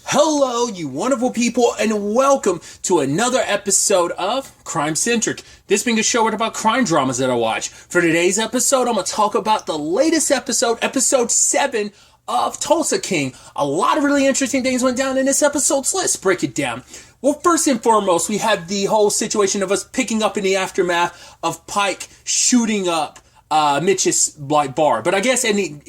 Hello, you wonderful people, and welcome to another episode of Centric. This being a show about crime dramas that I watch. For today's episode, I'm going to talk about the latest episode, episode 7 of Tulsa King. A lot of really interesting things went down in this episode, so let's break it down. Well, first and foremost, we have the whole situation of us picking up in the aftermath of Pike shooting up Mitch's bar. But I guess at the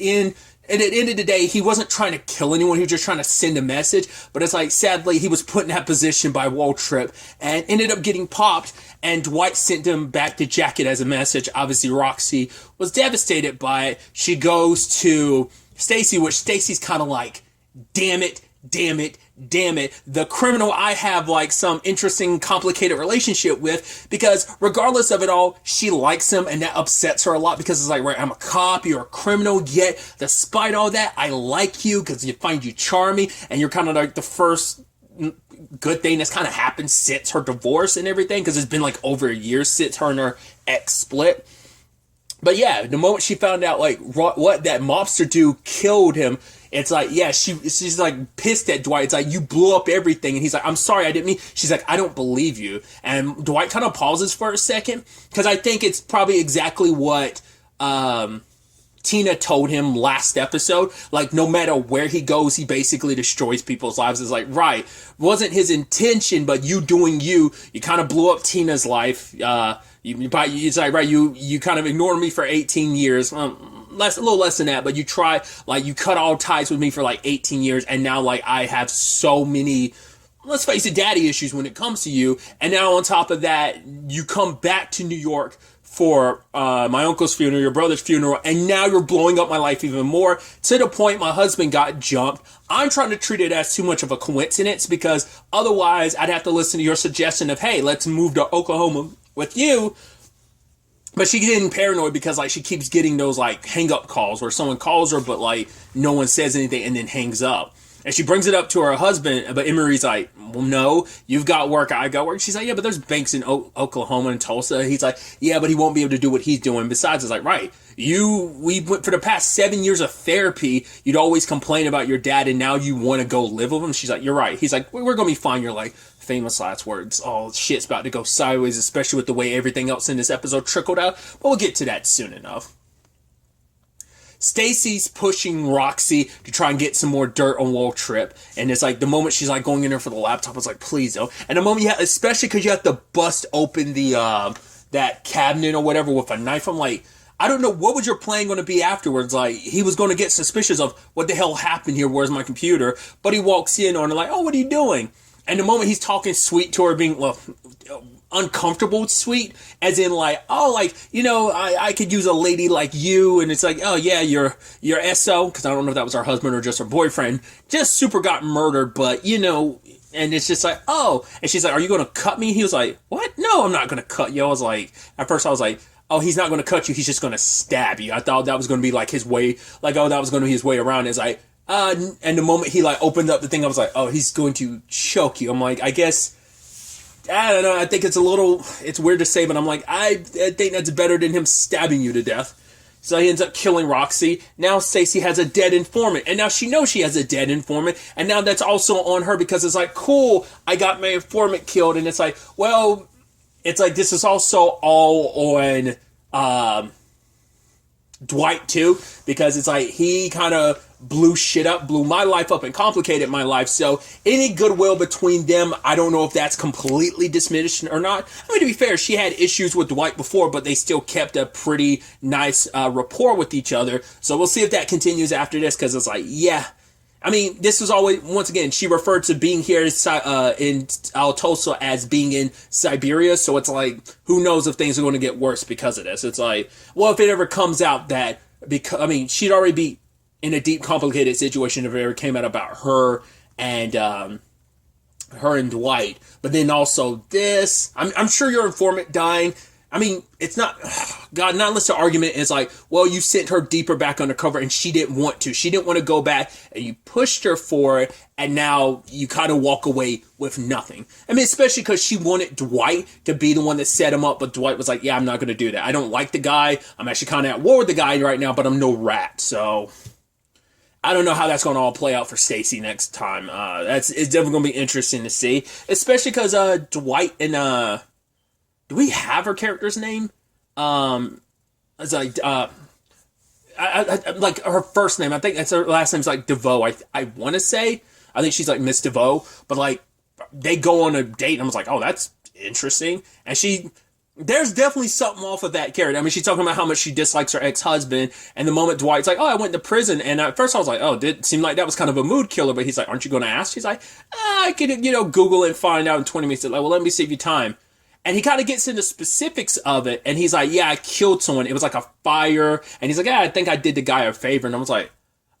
end of the day, he wasn't trying to kill anyone. He was just trying to send a message. But it's like, sadly, he was put in that position by Warr and ended up getting popped. And Dwight sent him back the jacket as a message. Obviously, Roxy was devastated by it. She goes to Stacy, which Stacy's kind of like, damn it. The criminal I have like some interesting, complicated relationship with, because regardless of it all, she likes him, and that upsets her a lot because it's like, right, I'm a cop, you're a criminal, yet despite all that, I like you because you find you charming, and you're kind of like the first good thing that's kind of happened since her divorce and everything, because it's been like over a year since her and her ex split. But yeah, the moment she found out like what that mobster dude killed him, it's like, yeah, she's like pissed at Dwight. It's like, you blew up everything. And he's like, I'm sorry, I didn't mean. She's like, I don't believe you. And Dwight kind of pauses for a second, because I think it's probably exactly what Tina told him last episode. Like, no matter where he goes, he basically destroys people's lives. It's like, right, wasn't his intention, but you doing you kind of blew up Tina's life. It's like, right, you kind of ignored me for 18 years. A little less than that, but you cut all ties with me for like 18 years, and now like I have so many, let's face it, daddy issues when it comes to you. And now on top of that, you come back to New York for my uncle's funeral, your brother's funeral, and now you're blowing up my life even more, to the point my husband got jumped. I'm trying to treat it as too much of a coincidence, because otherwise I'd have to listen to your suggestion of, hey, let's move to Oklahoma with you. But she's getting paranoid because like she keeps getting those like hang up calls where someone calls her but like no one says anything and then hangs up. And she brings it up to her husband, but Emery's like, well, no, you've got work, I got work. She's like, yeah, but there's banks in Oklahoma and Tulsa. He's like, yeah, but he won't be able to do what he's doing. Besides, it's like, right, we went for the past 7 years of therapy. You'd always complain about your dad, and now you want to go live with him. She's like, you're right. He's like, we're going to be fine. You're like, famous last words. Oh, shit's about to go sideways, especially with the way everything else in this episode trickled out. But we'll get to that soon enough. Stacy's pushing Roxy to try and get some more dirt on Warr, and it's like the moment she's like going in there for the laptop, it's like, please don't. And the moment especially because you have to bust open the that cabinet or whatever with a knife, I'm like, I don't know, what was your plan going to be afterwards? Like, he was going to get suspicious of what the hell happened here, where's my computer? But he walks in on her like, oh, what are you doing? And the moment he's talking sweet to her, being uncomfortable sweet, as in like, oh, like, you know, I could use a lady like you, and it's like, oh yeah, your SO, because I don't know if that was her husband or just her boyfriend, just super got murdered, but you know, and it's just like, oh, and she's like, are you going to cut me? He was like, what? No, I'm not going to cut you. I was like, at first I was like, oh, he's not going to cut you, he's just going to stab you. I thought that was going to be like his way, like, oh, that was going to be his way around. It's like, and the moment he like opened up the thing, I was like, oh, he's going to choke you. I'm like, I guess, I don't know, I think it's weird to say, but I'm like, I think that's better than him stabbing you to death. So he ends up killing Roxy. Now Stacy has a dead informant, and now she knows she has a dead informant, and now that's also on her, because it's like, cool, I got my informant killed, and it's like, well, it's like this is also all on Dwight too, because it's like he kind of blew my life up and complicated my life. So any goodwill between them, I don't know if that's completely diminished or not. I mean, to be fair, she had issues with Dwight before, but they still kept a pretty nice rapport with each other. So we'll see if that continues after this, because it's like, yeah. I mean, this was always, once again, she referred to being here in Tulsa as being in Siberia. So it's like, who knows if things are going to get worse because of this. It's like, well, if it ever comes out that, because, I mean, she'd already be in a deep, complicated situation if it ever came out about her and Dwight. But then also this, I'm sure your informant dying, I mean, it's not, God, not unless the argument is like, well, you sent her deeper back undercover and she didn't want to. She didn't want to go back, and you pushed her for it, and now you kind of walk away with nothing. I mean, especially because she wanted Dwight to be the one that set him up, but Dwight was like, yeah, I'm not going to do that. I don't like the guy. I'm actually kind of at war with the guy right now, but I'm no rat, so. I don't know how that's going to all play out for Stacy next time. It's definitely going to be interesting to see, especially because Dwight and do we have her character's name? It's like like her first name. I think that's her last name's like DeVoe. I want to say. I think she's like Miss DeVoe, but like they go on a date, and I was like, oh, that's interesting. And there's definitely something off of that character. I mean, she's talking about how much she dislikes her ex-husband, and the moment Dwight's like, oh, I went to prison, and at first I was like, oh, did seem like that was kind of a mood killer, but he's like, aren't you going to ask? She's like, I could, Google it and find out in 20 minutes. Like, well, let me save you time. And he kind of gets into specifics of it, and he's like, yeah, I killed someone. It was like a fire, and he's like, yeah, I think I did the guy a favor, and I was like,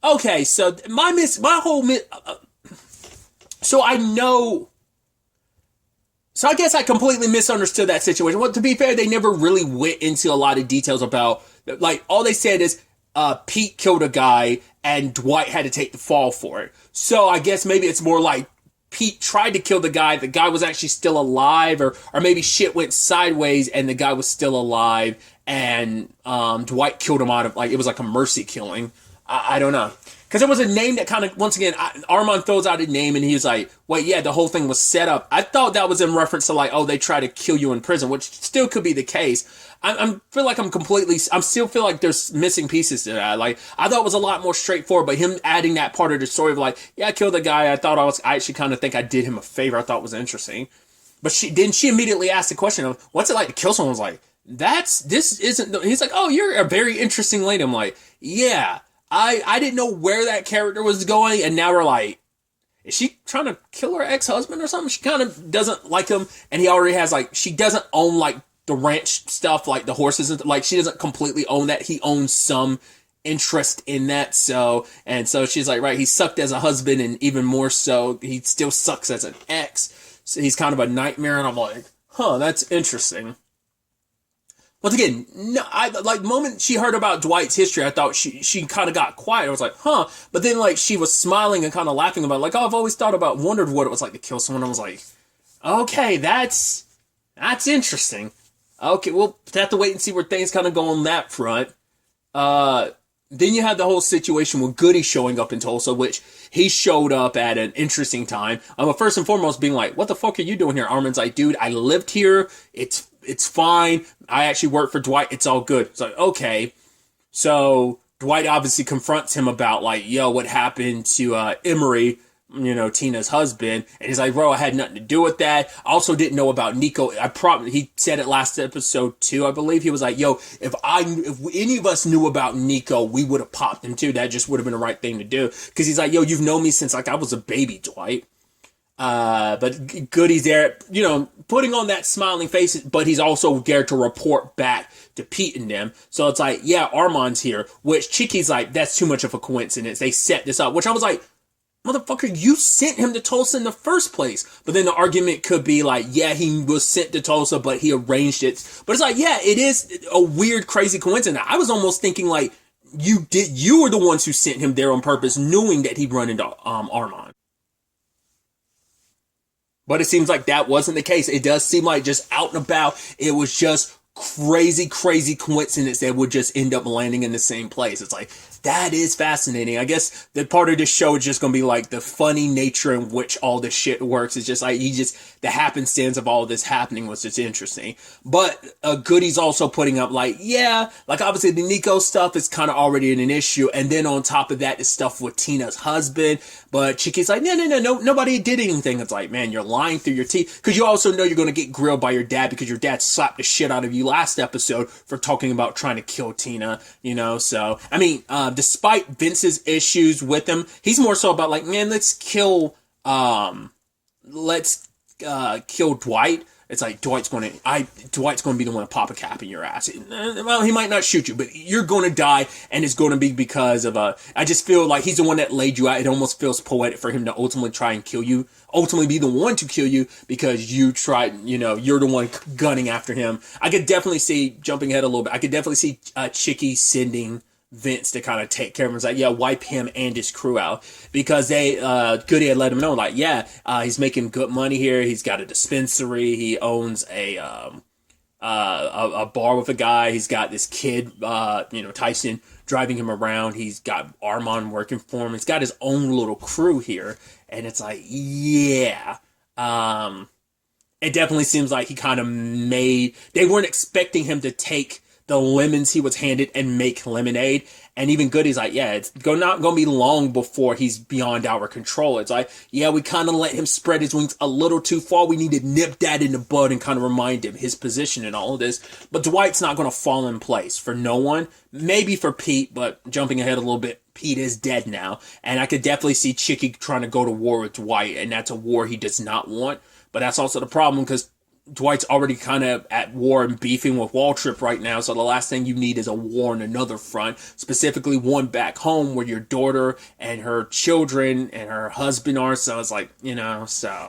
okay, so so I know. So I guess I completely misunderstood that situation. Well, to be fair, they never really went into a lot of details about, like, all they said is Pete killed a guy and Dwight had to take the fall for it. So I guess maybe it's more like Pete tried to kill the guy was actually still alive, or maybe shit went sideways and the guy was still alive, and Dwight killed him out of, like, it was like a mercy killing. I don't know. Because it was a name that kind of, once again, Armand throws out a name and he's like, wait, yeah, the whole thing was set up. I thought that was in reference to like, oh, they try to kill you in prison, which still could be the case. I feel like I still feel like there's missing pieces to that. Like, I thought it was a lot more straightforward, but him adding that part of the story of like, yeah, I killed the guy. I actually kind of think I did him a favor. I thought was interesting. But she immediately asked the question of, what's it like to kill someone? I was like, he's like, oh, you're a very interesting lady. I'm like, yeah. I didn't know where that character was going, and now we're like, is she trying to kill her ex-husband or something? She kind of doesn't like him, and he already has, like, she doesn't own, like, the ranch stuff, like the horses, and like, she doesn't completely own that. He owns some interest in that, so she's like, right, he sucked as a husband, and even more so, he still sucks as an ex, so he's kind of a nightmare, and I'm like, huh, that's interesting. Once again, no, the moment she heard about Dwight's history, I thought she kind of got quiet. I was like, huh. But then, like, she was smiling and kind of laughing about it. Like, oh, I've always wondered what it was like to kill someone. I was like, okay, that's interesting. Okay, we'll have to wait and see where things kind of go on that front. Then you had the whole situation with Goody showing up in Tulsa, which he showed up at an interesting time. First and foremost being like, what the fuck are you doing here? Armin's like, dude, I lived here. It's fine. I actually work for Dwight. It's all good. It's like, okay. So Dwight obviously confronts him about like, yo, what happened to Emery, Tina's husband. And he's like, bro, I had nothing to do with that. I also didn't know about Nico. He said it last episode too, I believe. He was like, yo, if any of us knew about Nico, we would have popped him too. That just would have been the right thing to do. Because he's like, yo, you've known me since like I was a baby, Dwight. But Goody's there, putting on that smiling face, but he's also there to report back to Pete and them. So it's like, yeah, Armand's here, which Chicky's like, that's too much of a coincidence. They set this up, which I was like, motherfucker, you sent him to Tulsa in the first place. But then the argument could be like, yeah, he was sent to Tulsa, but he arranged it. But it's like, yeah, it is a weird, crazy coincidence. I was almost thinking like, you were the ones who sent him there on purpose, knowing that he'd run into Armand. But it seems like that wasn't the case. It does seem like just out and about, it was just crazy coincidence that would just end up landing in the same place. It's like, that is fascinating. I guess the part of this show is just going to be like the funny nature in which all this shit works. It's just like, the happenstance of all this happening was just interesting. But Goody's also putting up like, yeah, like obviously the Nico stuff is kind of already an issue. And then on top of that is stuff with Tina's husband. But Chicky's like, no, nobody did anything. It's like, man, you're lying through your teeth. Because you also know you're going to get grilled by your dad because your dad slapped the shit out of you last episode for talking about trying to kill Tina, So, I mean, despite Vince's issues with him, he's more so about like, man, let's kill Dwight. It's like Dwight's going to be the one to pop a cap in your ass. Well, he might not shoot you, but you're going to die, and it's going to be because of I just feel like he's the one that laid you out. It almost feels poetic for him to ultimately try and kill you, ultimately be the one to kill you because you tried. You're the one gunning after him. I could definitely see, jumping ahead a little bit, I could definitely see Chicky sending Vince to kind of take care of him. It's like, yeah, wipe him and his crew out because they Goody had let him know, like, yeah, he's making good money here. He's got a dispensary. He owns a bar with a guy. He's got this kid, Tyson, driving him around. He's got Armand working for him. He's got his own little crew here. And it's like, yeah. It definitely seems like he kind of they weren't expecting him to take the lemons he was handed and make lemonade. And even Goody's like, yeah, it's not going to be long before he's beyond our control. It's like, yeah, we kind of let him spread his wings a little too far. We need to nip that in the bud and kind of remind him his position and all of this. But Dwight's not going to fall in place for no one. Maybe for Pete, but jumping ahead a little bit, Pete is dead now. And I could definitely see Chicky trying to go to war with Dwight, and that's a war he does not want. But that's also the problem, because Dwight's already kind of at war and beefing with Waltrip right now, so the last thing you need is a war on another front, specifically one back home where your daughter and her children and her husband are, so it's like, so.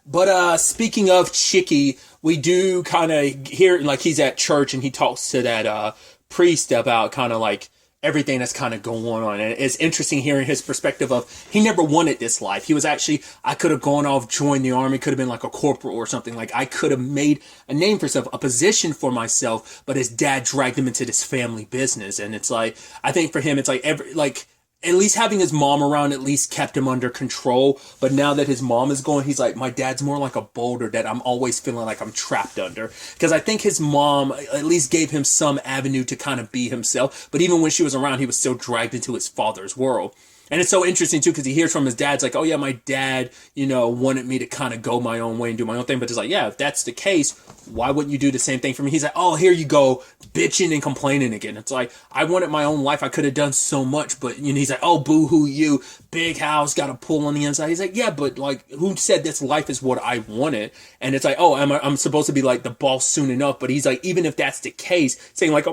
But speaking of Chicky, we do kind of hear, like, he's at church and he talks to that priest about kind of like everything that's kind of going on. And it's interesting hearing his perspective of, he never wanted this life. He was actually, I could have gone off, joined the army, could have been like a corporal or something. Like, I could have made a name for myself, a position for myself, but his dad dragged him into this family business. And it's like, I think for him, it's like at least having his mom around at least kept him under control. But now that his mom is gone, he's like, my dad's more like a boulder that I'm always feeling like I'm trapped under. Because I think his mom at least gave him some avenue to kind of be himself. But even when she was around, he was still dragged into his father's world. And it's so interesting, too, because he hears from his dad, it's like, oh, yeah, my dad, wanted me to kind of go my own way and do my own thing. But it's like, yeah, if that's the case, why wouldn't you do the same thing for me? He's like, oh, here you go, bitching and complaining again. It's like, I wanted my own life. I could have done so much. But, he's like, oh, boo-hoo you, big house, got a pool on the inside. He's like, yeah, but, like, who said this life is what I wanted? And it's like, oh, I'm supposed to be, like, the boss soon enough. But he's like, even if that's the case, saying, like,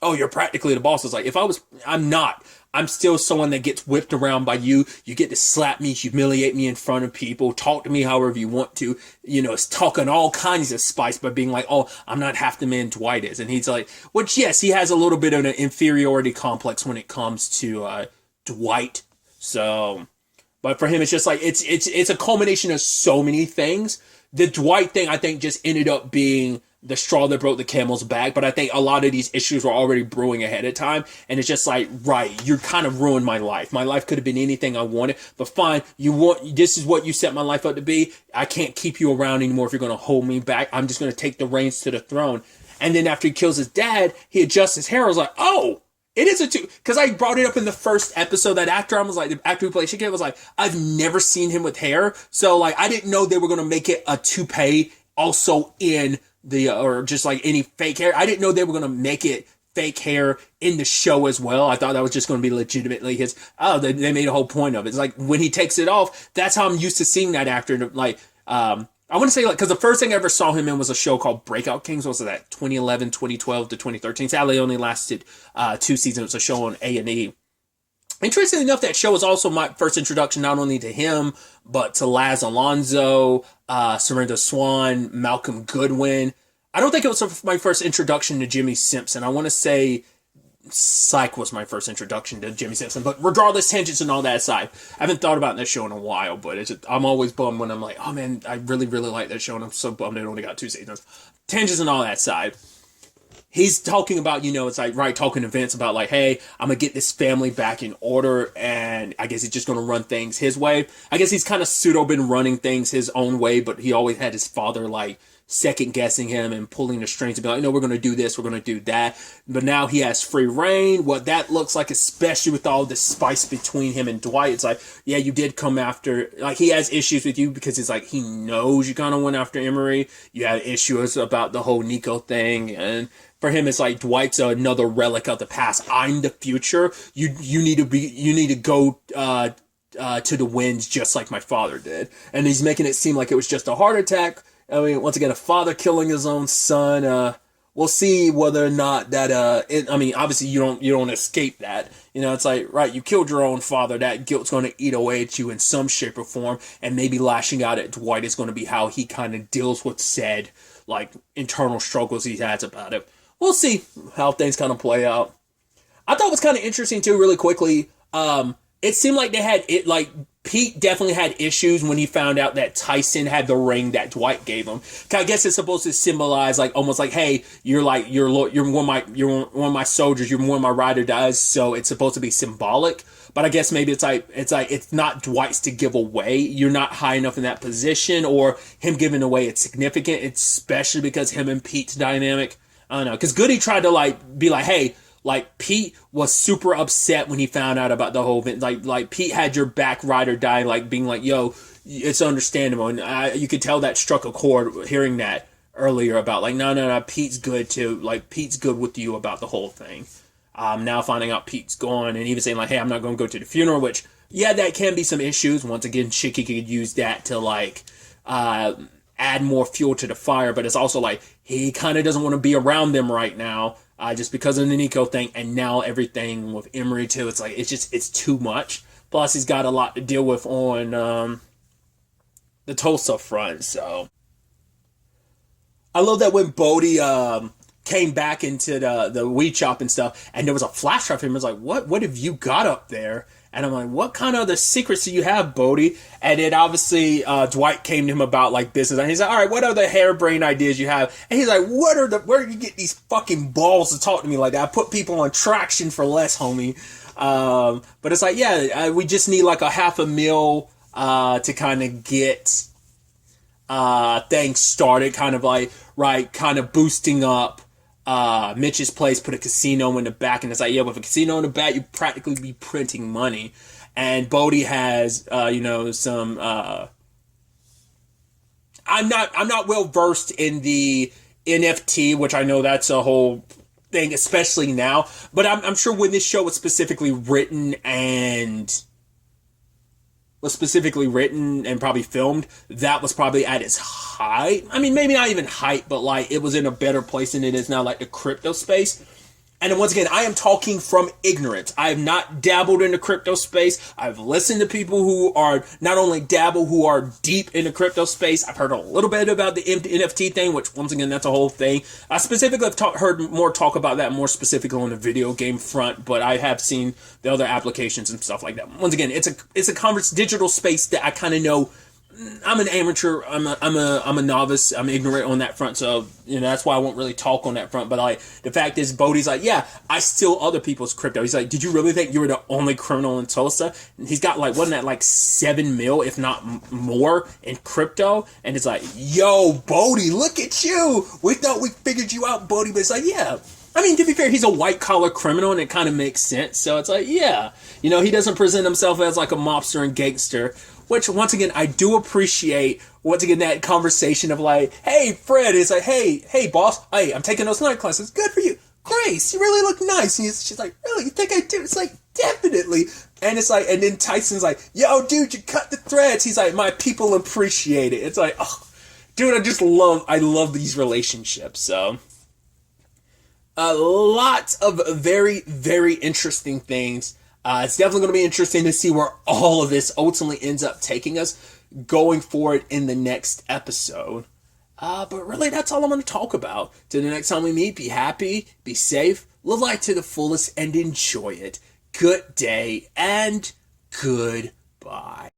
oh, you're practically the boss. It's like, I'm not. I'm still someone that gets whipped around by you. You get to slap me, humiliate me in front of people, talk to me however you want to. It's talking all kinds of spice by being like, oh, I'm not half the man Dwight is. And he's like, which, yes, he has a little bit of an inferiority complex when it comes to Dwight. So, but for him, it's just like, it's a culmination of so many things. The Dwight thing, I think, just ended up being the straw that broke the camel's back, but I think a lot of these issues were already brewing ahead of time, and it's just like, right, you kind of ruined my life. My life could have been anything I wanted, but fine, this is what you set my life up to be. I can't keep you around anymore if you're going to hold me back. I'm just going to take the reins to the throne. And then after he kills his dad, he adjusts his hair. I was like, oh, it is because I brought it up in the first episode. That actor, I was like, the actor who played Chicky, was like, I've never seen him with hair, so like, I didn't know they were going to make it a toupee also in or just like any fake hair. I didn't know they were going to make it fake hair in the show as well. I thought that was just going to be legitimately his. Oh, they made a whole point of it. It's like when he takes it off, that's how I'm used to seeing that actor. Like, I want to say, like, because the first thing I ever saw him in was a show called Breakout Kings. What was that? 2011, 2012 to 2013. Sadly, it only lasted 2 seasons. It was a show on A&E. Interestingly enough, that show was also my first introduction not only to him, but to Laz Alonso, Surinder Swan, Malcolm Goodwin. I don't think it was my first introduction to Jimmy Simpson. I want to say Psych was my first introduction to Jimmy Simpson. But regardless, tangents and all that aside, I haven't thought about that show in a while, but I'm always bummed when I'm like, oh man, I really, really like that show, and I'm so bummed it only got 2 seasons. Tangents and all that aside, he's talking about, it's like, right, talking to Vince about like, hey, I'm going to get this family back in order, and I guess he's just going to run things his way. I guess he's kind of pseudo been running things his own way, but he always had his father like second guessing him and pulling the strings and be like, no, we're going to do this, we're going to do that. But now he has free reign. What that looks like, especially with all this spice between him and Dwight, it's like, yeah, you did come after, like, he has issues with you because it's like, he knows you kind of went after Emery. You had issues about the whole Nico thing, and for him, it's like, Dwight's another relic of the past. I'm the future. You need to go to the winds just like my father did. And he's making it seem like it was just a heart attack. I mean, once again, a father killing his own son. We'll see whether or not that. Obviously, you don't escape that. It's like, right, you killed your own father. That guilt's going to eat away at you in some shape or form, and maybe lashing out at Dwight is going to be how he kind of deals with said like internal struggles he has about it. We'll see how things kind of play out. I thought it was kind of interesting too, really quickly. it seemed like they had it like Pete definitely had issues when he found out that Tyson had the ring that Dwight gave him. I guess it's supposed to symbolize like almost like, hey, you're one of my soldiers, you're one of my ride or dies, so it's supposed to be symbolic. But I guess maybe it's not Dwight's to give away. You're not high enough in that position, or him giving away it's significant, especially because him and Pete's dynamic. I don't know, because Goody tried to like be like, hey. Like, Pete was super upset when he found out about the whole event. Like Pete had your back, ride or die, like, being like, yo, it's understandable. And you could tell that struck a chord hearing that earlier about, like, no, Pete's good too. Like, Pete's good with you about the whole thing. Now finding out Pete's gone, and he was saying, like, hey, I'm not going to go to the funeral, which, yeah, that can be some issues. Once again, Chicky could use that to, like, add more fuel to the fire, but it's also like, he kind of doesn't want to be around them right now. Just because of the Nico thing, and now everything with Emery too, it's like it's too much. Plus, he's got a lot to deal with on the Tulsa front. So, I love that when Bodie came back into the weed shop and stuff, and there was a flash of him. It was like, what have you got up there? And I'm like, what kind of other secrets do you have, Bodie? And then obviously Dwight came to him about like business, and he's like, all right, what other harebrained ideas you have? And he's like, where do you get these fucking balls to talk to me like that? I put people on traction for less, homie. But it's like, yeah, we just need like $500,000 to kind of get things started, kind of like, right, kind of boosting up Mitch's place, put a casino in the back, and it's like, yeah, with a casino in the back, you practically be printing money. And Bodie has, some. I'm not well versed in the NFT, which I know that's a whole thing, especially now. But I'm sure when this show was specifically written and probably filmed, that was probably at its height. I mean, maybe not even height, but like it was in a better place than it is now, like the crypto space. And then once again, I am talking from ignorance. I have not dabbled in the crypto space. I've listened to people who are not only dabble, who are deep in the crypto space. I've heard a little bit about the NFT thing, which once again, that's a whole thing. I specifically have heard more talk about that more specifically on the video game front, but I have seen the other applications and stuff like that. Once again, it's a digital space that I kind of know. I'm an amateur. I'm a novice. I'm ignorant on that front, so that's why I won't really talk on that front. But like the fact is, Bodie's like, yeah, I steal other people's crypto. He's like, did you really think you were the only criminal in Tulsa? And he's got like, wasn't that like 7 mil, if not more, in crypto? And it's like, yo, Bodie, look at you. We thought we figured you out, Bodie. But it's like, yeah. I mean, to be fair, he's a white-collar criminal, and it kind of makes sense. So it's like, yeah. He doesn't present himself as like a mobster and gangster, which, once again, I do appreciate, once again, that conversation of like, hey, Fred, it's like, hey, boss, hey, I'm taking those night classes. Good for you. Grace, you really look nice. And she's like, really? You think I do? It's like, definitely. And it's like, and then Tyson's like, yo, dude, you cut the threads. He's like, my people appreciate it. It's like, oh, dude, I love these relationships. So, a lot of very, very interesting things. It's definitely going to be interesting to see where all of this ultimately ends up taking us going forward in the next episode. But really, that's all I'm going to talk about. Till the next time we meet, be happy, be safe, live life to the fullest, and enjoy it. Good day, and goodbye.